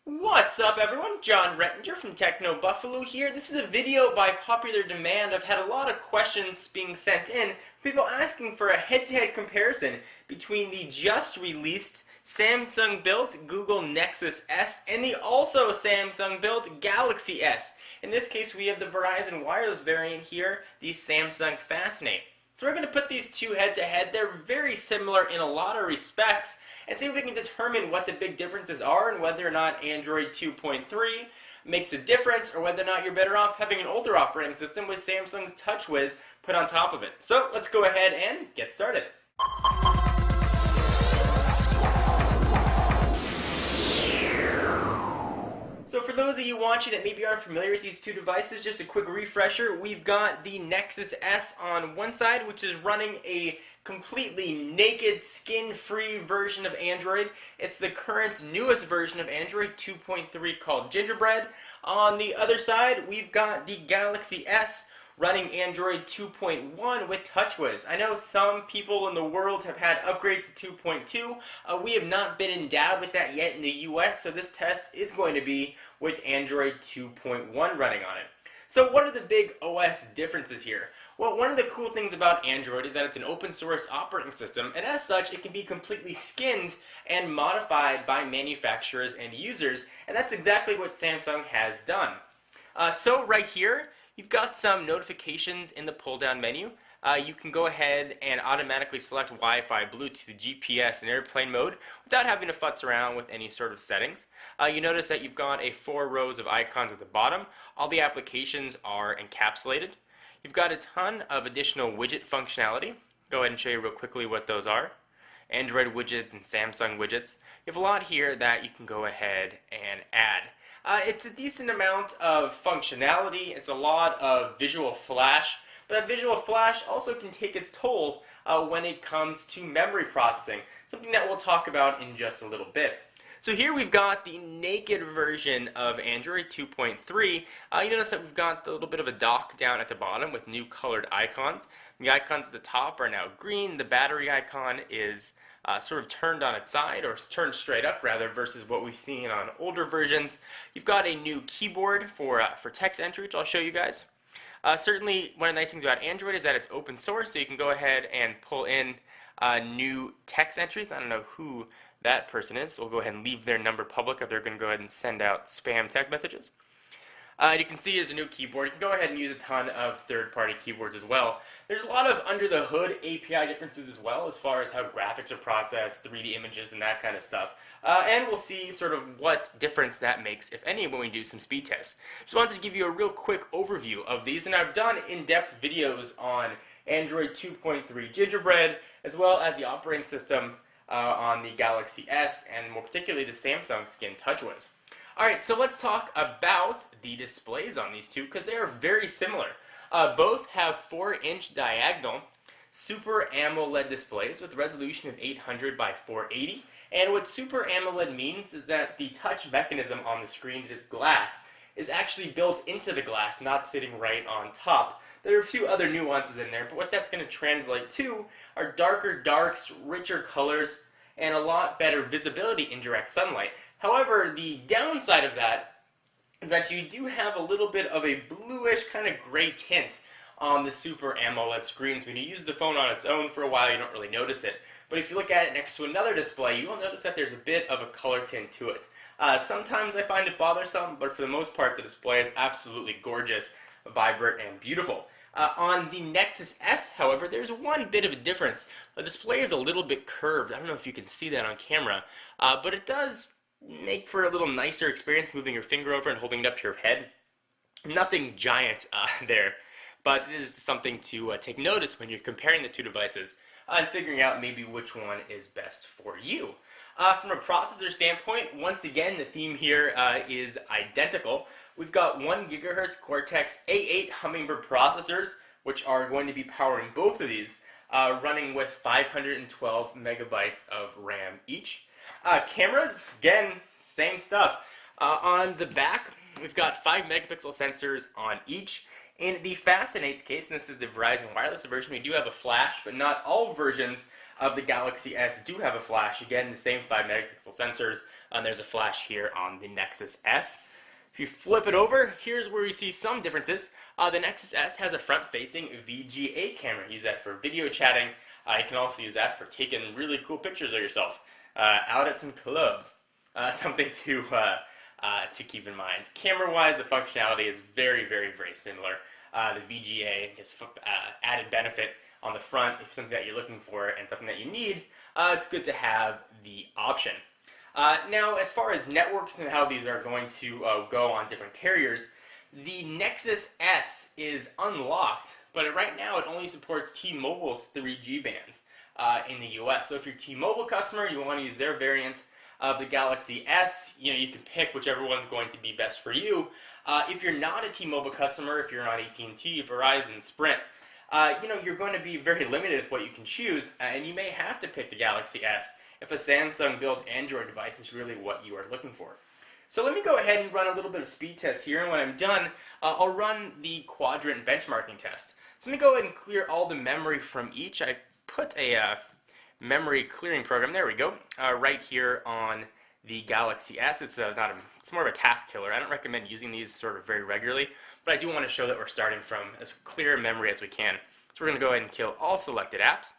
What's up, everyone? John Rettinger from Techno Buffalo here. This is a video by popular demand. I've had a lot of questions being sent in, people asking for a head-to-head comparison between the just released Samsung-built Google Nexus S and the also Samsung-built Galaxy S. In this case, we have the Verizon wireless variant here, the Samsung Fascinate. So we're going to put these two head-to-head. They're very similar in a lot of respects, and see if we can determine what the big differences are and whether or not Android 2.3 makes a difference, or whether or not you're better off having an older operating system with Samsung's TouchWiz put on top of it. So let's go ahead and get started. So for those of you watching that maybe aren't familiar with these two devices, just a quick refresher. We've got the Nexus S on one side, which is running a completely naked, skin-free version of Android. It's the current newest version of Android 2.3 called Gingerbread. On the other side, we've got the Galaxy S running Android 2.1 with TouchWiz. I know some people in the world have had upgrades to 2.2. We have not been endowed with that yet in the US, so this test is going to be with Android 2.1 running on it. So what are the big OS differences here? Well, one of the cool things about Android is that it's an open source operating system, and as such, it can be completely skinned and modified by manufacturers and users, and that's exactly what Samsung has done. So right here, you've got some notifications in the pull-down menu. You can go ahead and automatically select Wi-Fi, Bluetooth, GPS, and airplane mode without having to futz around with any sort of settings. You notice that you've got 4 rows of icons at the bottom. All the applications are encapsulated. You've got a ton of additional widget functionality. Go ahead and show you real quickly what those are. Android widgets and Samsung widgets. You have a lot here that you can go ahead and add. It's a decent amount of functionality. It's a lot of visual flash, but that visual flash also can take its toll when it comes to memory processing, something that we'll talk about in just a little bit. So here we've got the naked version of Android 2.3. You notice that we've got a little bit of a dock down at the bottom with new colored icons. The icons at the top are now green. The battery icon is sort of turned on its side, or turned straight up rather, versus what we've seen on older versions. You've got a new keyboard for text entry, which I'll show you guys. Certainly, one of the nice things about Android is that it's open source, so you can go ahead and pull in new text entries. I don't know who that person is, so we'll go ahead and leave their number public if they're going to go ahead and send out spam text messages. You can see there's a new keyboard. You can go ahead and use a ton of third-party keyboards as well. There's a lot of under-the-hood API differences as well, as far as how graphics are processed, 3D images, and that kind of stuff. And we'll see sort of what difference that makes, if any, when we do some speed tests. Just wanted to give you a real quick overview of these, and I've done in-depth videos on Android 2.3 Gingerbread, as well as the operating system on the Galaxy S, and more particularly the Samsung Skin TouchWiz. Alright, so let's talk about the displays on these two, because they are very similar. Both have 4-inch diagonal Super AMOLED displays with a resolution of 800 by 480. And what Super AMOLED means is that the touch mechanism on the screen, this glass, is actually built into the glass, not sitting right on top. There are a few other nuances in there, but what that's going to translate to are darker darks, richer colors, and a lot better visibility in direct sunlight. However, the downside of that is that you do have a little bit of a bluish kind of gray tint on the Super AMOLED screens. When you use the phone on its own for a while, you don't really notice it. But if you look at it next to another display, you will notice that there's a bit of a color tint to it. Sometimes I find it bothersome, but for the most part, the display is absolutely gorgeous, vibrant, and beautiful. On the Nexus S, however, there's one bit of a difference. The display is a little bit curved. I don't know if you can see that on camera, but it does make for a little nicer experience moving your finger over and holding it up to your head. Nothing giant there, but it is something to take notice when you're comparing the two devices and figuring out maybe which one is best for you. From a processor standpoint, once again, the theme here is identical. We've got 1 GHz Cortex A8 Hummingbird processors, which are going to be powering both of these, running with 512 megabytes of RAM each. Cameras, again, same stuff. On the back, we've got 5 megapixel sensors on each. In the Fascinate's case, and this is the Verizon wireless version, we do have a flash, but not all versions of the Galaxy S do have a flash. Again, the same 5 megapixel sensors, And there's a flash here on the Nexus S. If you flip it over, here's where you see some differences. The Nexus S has a front-facing VGA camera. Use that for video chatting. You can also use that for taking really cool pictures of yourself out at some clubs. Something to keep in mind. Camera-wise, the functionality is very, very, very similar. The VGA gets added benefit on the front if something that you're looking for and something that you need. It's good to have the option. Now, as far as networks and how these are going to go on different carriers, the Nexus S is unlocked, but right now it only supports T-Mobile's 3G bands in the US. So if you're a T-Mobile customer, you want to use their variant of the Galaxy S, you can pick whichever one's going to be best for you. If you're not a T-Mobile customer, if you're on AT&T, Verizon, Sprint, you're going to be very limited with what you can choose, and you may have to pick the Galaxy S if a Samsung-built Android device is really what you are looking for. So let me go ahead and run a little bit of speed test here, and when I'm done, I'll run the quadrant benchmarking test. So let me go ahead and clear all the memory from each. I put a memory clearing program, there we go, right here on the Galaxy S. It's more of a task killer. I don't recommend using these sort of very regularly, but I do want to show that we're starting from as clear a memory as we can. So we're going to go ahead and kill all selected apps.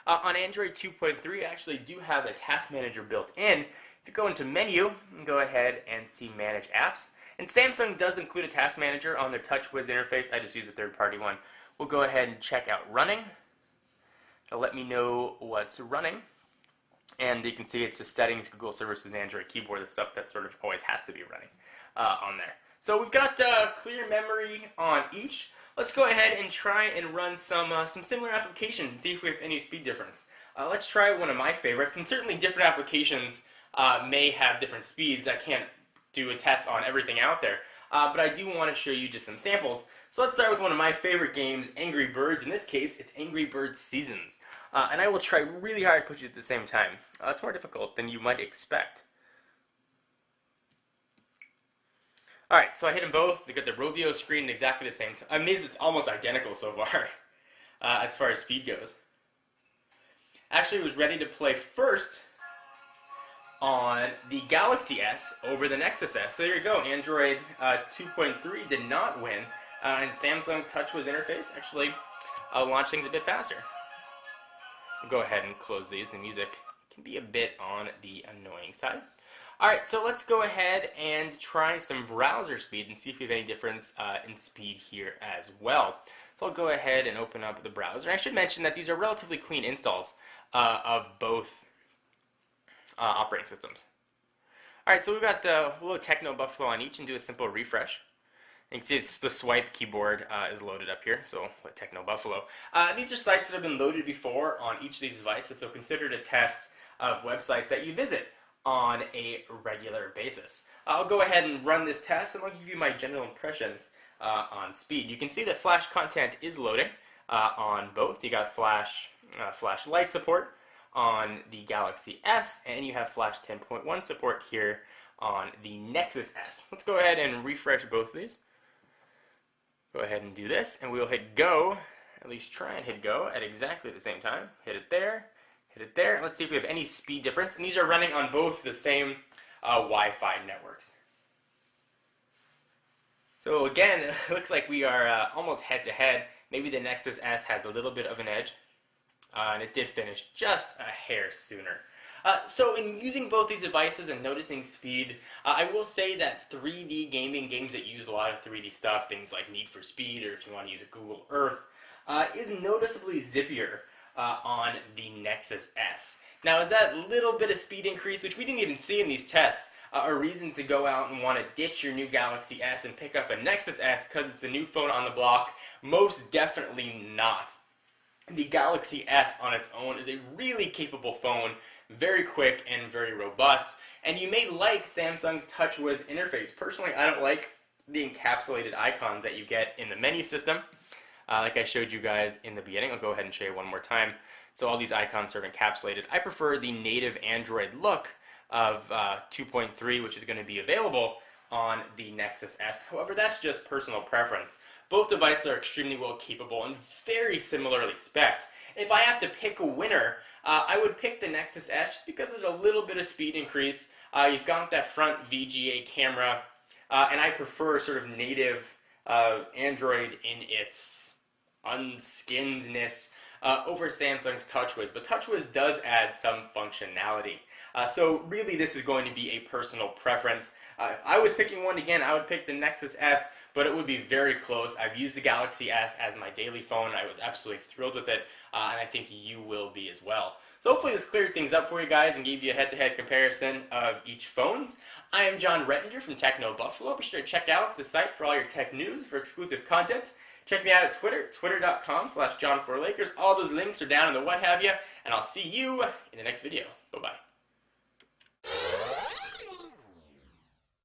On Android 2.3, I actually do have a task manager built in. If you go into menu, and go ahead and see manage apps. And Samsung does include a task manager on their TouchWiz interface. I just use a third-party one. We'll go ahead and check out running. It'll let me know what's running. And you can see it's just settings, Google services, Android keyboard, the stuff that sort of always has to be running on there. So we've got clear memory on each. Let's go ahead and try and run some similar applications and see if we have any speed difference. Let's try one of my favorites, and certainly different applications may have different speeds. I can't do a test on everything out there, but I do want to show you just some samples. So let's start with one of my favorite games, Angry Birds. In this case, it's Angry Birds Seasons. And I will try really hard to put you at the same time. It's more difficult than you might expect. Alright, so I hit them both. They got the Rovio screen at exactly the same time. I mean, this is almost identical so far, as far as speed goes. Actually, it was ready to play first on the Galaxy S over the Nexus S. So there you go. Android 2.3 did not win. And Samsung's TouchWiz interface actually launched things a bit faster. We'll go ahead and close these. The music can be a bit on the annoying side. Alright, so let's go ahead and try some browser speed and see if we have any difference in speed here as well. So I'll go ahead and open up the browser. I should mention that these are relatively clean installs of both operating systems. Alright, so we've got a little Techno Buffalo on each and do a simple refresh. You can see the swipe keyboard is loaded up here, so what Techno Buffalo. These are sites that have been loaded before on each of these devices, so consider it a test of websites that you visit on a regular basis. I'll go ahead and run this test, and I'll give you my general impressions on speed. You can see that Flash content is loading on both. You got Flash Lite support on the Galaxy S, and you have Flash 10.1 support here on the Nexus S. Let's go ahead and refresh both of these. Go ahead and do this, and we'll hit go, at least try and hit go at exactly the same time. Hit it there, hit it there. Let's see if we have any speed difference, and these are running on both the same Wi-Fi networks. So again, it looks like we are almost head-to-head. Maybe the Nexus S has a little bit of an edge, and it did finish just a hair sooner. So in using both these devices and noticing speed, I will say that 3D gaming, games that use a lot of 3D stuff, things like Need for Speed, or if you want to use Google Earth, is noticeably zippier on the Nexus S. Now, is that little bit of speed increase, which we didn't even see in these tests, a reason to go out and want to ditch your new Galaxy S and pick up a Nexus S because it's a new phone on the block? Most definitely not. The Galaxy S on its own is a really capable phone, very quick and very robust, and you may like Samsung's TouchWiz interface. Personally, I don't like the encapsulated icons that you get in the menu system. Like I showed you guys in the beginning, I'll go ahead and show you one more time. So all these icons are encapsulated. I prefer the native Android look of 2.3, which is going to be available on the Nexus S. However, that's just personal preference. Both devices are extremely well capable and very similarly spec'd. If I have to pick a winner, I would pick the Nexus S just because there's a little bit of speed increase. You've got that front VGA camera, and I prefer sort of native Android in its unskinnedness over Samsung's TouchWiz, but TouchWiz does add some functionality. So really this is going to be a personal preference. If I was picking one again, I would pick the Nexus S, but it would be very close. I've used the Galaxy S as my daily phone. I was absolutely thrilled with it, and I think you will be as well. So hopefully this cleared things up for you guys and gave you a head-to-head comparison of each phones. I am John Rettinger from Techno Buffalo. Be sure to check out the site for all your tech news, for exclusive content. Check me out at Twitter, twitter.com/John4Lakers. All those links are down in the what have you, and I'll see you in the next video. Bye-bye.